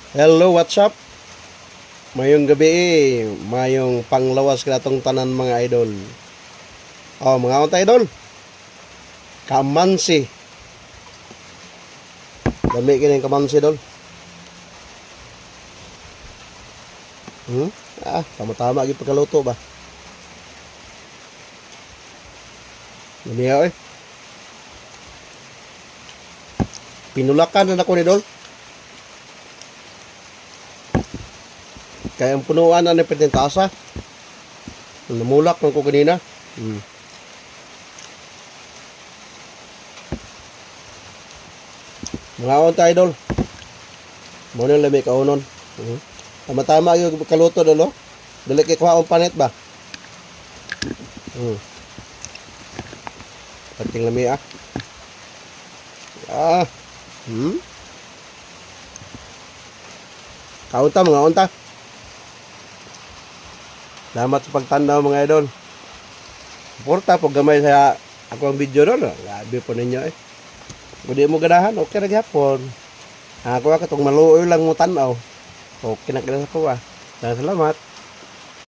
Hello, what's up? Mayong gabi mayong panglawas katong tanan mga idol. Oh, mga unta idol. Kamansi. Dami kini kamansi idol. Tama-tama gyud pagkaluto ba. Dami oy. Pinulakan na ako ni idol. Kaya ang punuan na nipitintasa. Namulak ng ko kanina. Mga unta idol. Muna lang may kaunon. Tama-tama yung kaluto dolo. Dali kay kuha ang panit ba? Pating lami ah. Kaunta mga unta. Salamat sa pagtanaw mga idol. Suporta po gamay sa ako ang video doon. Grabe po ninyo eh. Kung di mo ganahan, okay na gyapon. Ako katong maluoy lang mo tanaw. Okay na sa ko ah. Salamat.